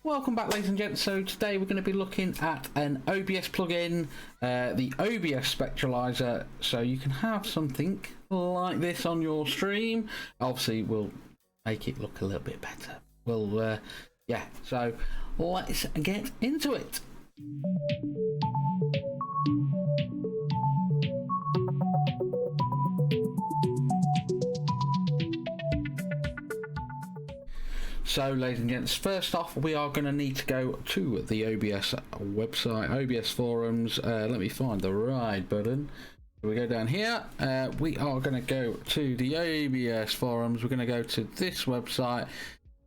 Welcome back, ladies and gents. So today we're going to be looking at an OBS plugin, the OBS Spectralizer, so you can have something like this on your stream. Obviously we'll make it look a little bit better. Yeah, so let's get into it. So, ladies and gents, first off, we are going to need to go to the OBS website, OBS forums. Let me find the right button. We go down here. We are going to go to the OBS forums. We're going to go to this website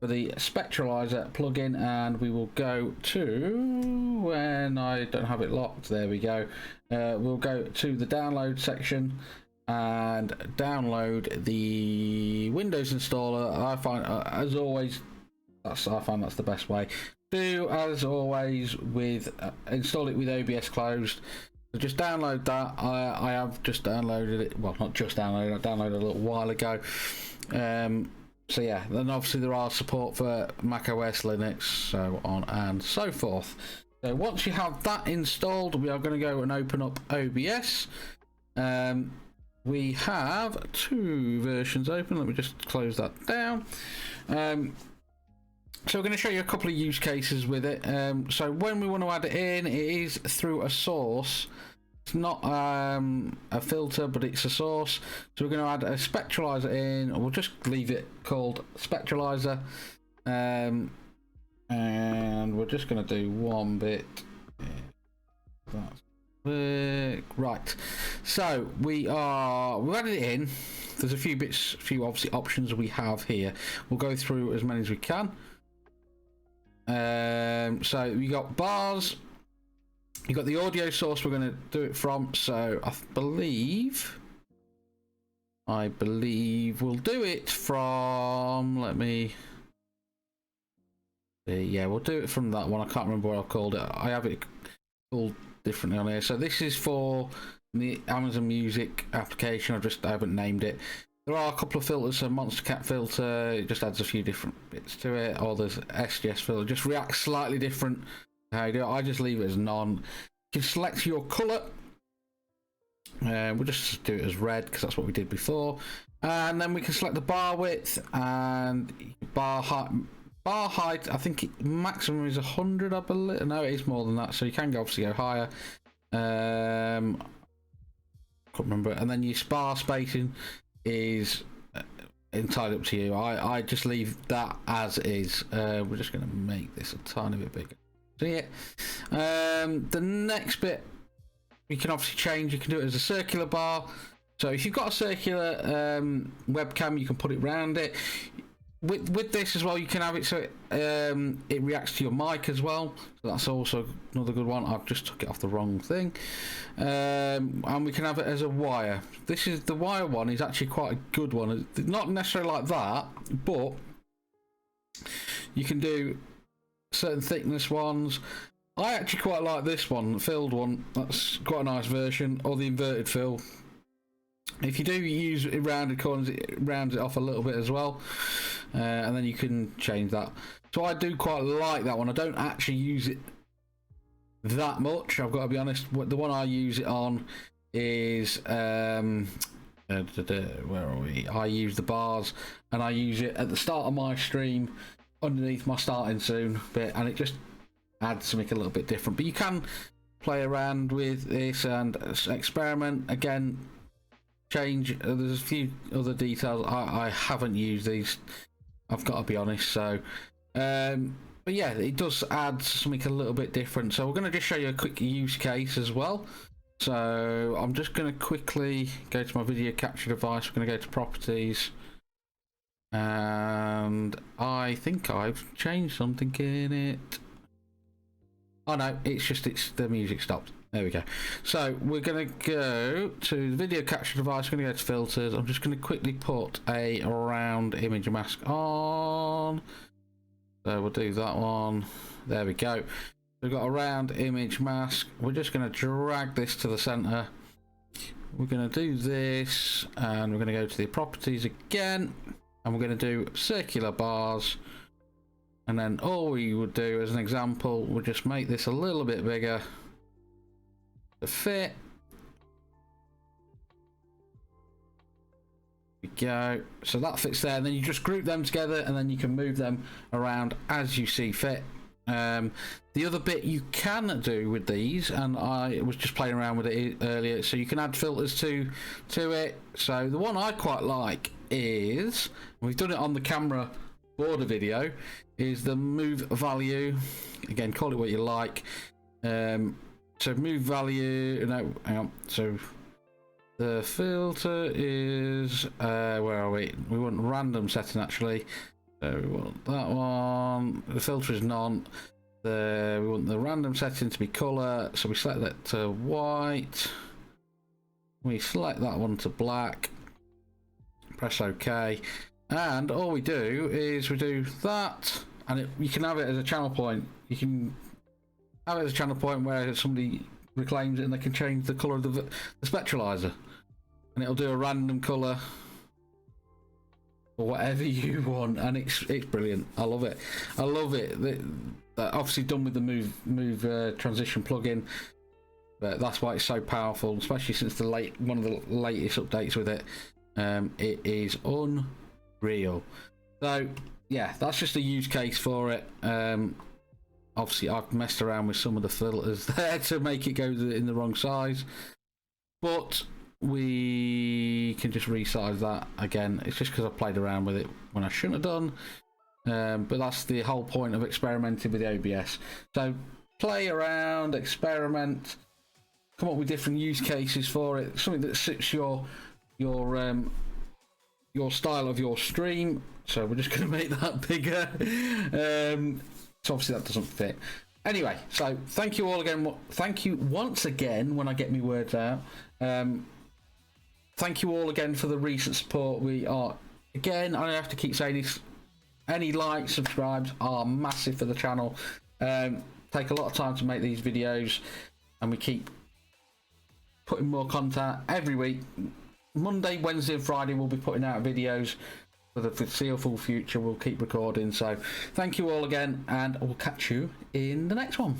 for the Spectralizer plugin, and we will go to, when I don't have it locked, there we go. We'll go to the download section and download the Windows installer. I find, as always, I find that's the best way. Do as always with install it with OBS closed. So just download that. I have just downloaded it. Well, not just downloaded. I downloaded it a little while ago. So yeah, then obviously there are support for Mac OS, Linux, so on and so forth. So once you have that installed, we are going to go and open up OBS. We have two versions open. Let me just close that down. So we're going to show you a couple of use cases with it. So when we want to add it in, it is through a source. It's not a filter, but it's a source. So we're going to add a Spectralizer in. We'll just leave it called Spectralizer. And we're just going to do one bit. That's right. So we've added it in. There's a few obviously options we have here. We'll go through as many as we can. So we got bars. You got the audio source we're going to do it from. So I believe we'll do it from. Let me. Yeah, we'll do it from that one. I can't remember what I've called it. I have it called differently on here. So this is for the Amazon Music application. I haven't named it. There are a couple of filters. So Monster Cat filter, it just adds a few different bits to it. Or there's SGS filter, just reacts slightly different how you do it. I just leave it as none. You can select your color. We'll just do it as red because that's what we did before. And then we can select the bar width and bar height. Bar height, I think maximum is 100, I believe. No, it is more than that, so you can obviously go higher. Can't remember. And then your bar spacing is entirely up to you. I just leave that as is. We're just going to make this a tiny bit bigger. So yeah, the next bit you can obviously change. You can do it as a circular bar. So if you've got a circular webcam, you can put it around it. With this as well, you can have it so it reacts to your mic as well. So that's also another good one. I've just took it off the wrong thing. And we can have it as a wire. This is the wire one is actually quite a good one. It's not necessarily like that, but you can do certain thickness ones. I actually quite like this one, the filled one. That's quite a nice version, or the inverted fill. If you do use rounded corners, it rounds it off a little bit as well, and then you can change that. So I do quite like that one. I don't actually use it that much, I've got to be honest. The one I use it on is where are we? I use the bars, and I use it at the start of my stream underneath my starting soon bit, and it just adds something a little bit different. But you can play around with this and experiment again. Change. There's a few other details. I haven't used these, I've got to be honest. So but yeah, it does add something a little bit different. So we're going to just show you a quick use case as well. So I'm just going to quickly go to my video capture device. We're going to go to properties, and I think I've changed something in it. Oh no, it's the music stopped. There we go. So we're going to go to the video capture device. We're going to go to filters. I'm just going to quickly put a round image mask on. So we'll do that one. There we go. We've got a round image mask. We're just going to drag this to the center. We're going to do this, and we're going to go to the properties again, and we're going to do circular bars. And then all we would do as an example, we'll just make this a little bit bigger to fit. There we go. So that fits there, and then you just group them together, and then you can move them around as you see fit. The other bit you can do with these, and I was just playing around with it earlier, so you can add filters to it. So the one I quite like is, we've done it on the camera border video, is the move value. Again, call it what you like. So move value, no, hang on. So the filter is, where are we? We want random setting actually. So we want that one. The filter is none. We want the random setting to be color. So we select that to white. We select that one to black. Press OK. And all we do is we do that. And you can have it as a channel point. You can have it as a channel point where somebody reclaims it and they can change the color of the spectralizer. And it'll do a random color. Or whatever you want, and it's brilliant. I love it. I love it. Obviously done with the move transition plugin, but that's why it's so powerful, especially since one of the latest updates with it. It is unreal. So yeah, that's just a use case for it. Obviously I've messed around with some of the filters there to make it go in the wrong size, but we can just resize that again. It's just because I played around with it when I shouldn't have done, but that's the whole point of experimenting with the OBS. So play around, experiment, come up with different use cases for it, something that suits your style of your stream. So we're just going to make that bigger. So obviously that doesn't fit. Anyway, so thank you all again. Thank you once again when I get my words out. Thank you all again for the recent support. We are, again, I have to keep saying this, any likes, subscribes are massive for the channel. Take a lot of time to make these videos, and we keep putting more content every week. Monday, Wednesday and Friday we'll be putting out videos for the foreseeable future. We'll keep recording. So thank you all again, and we'll catch you in the next one.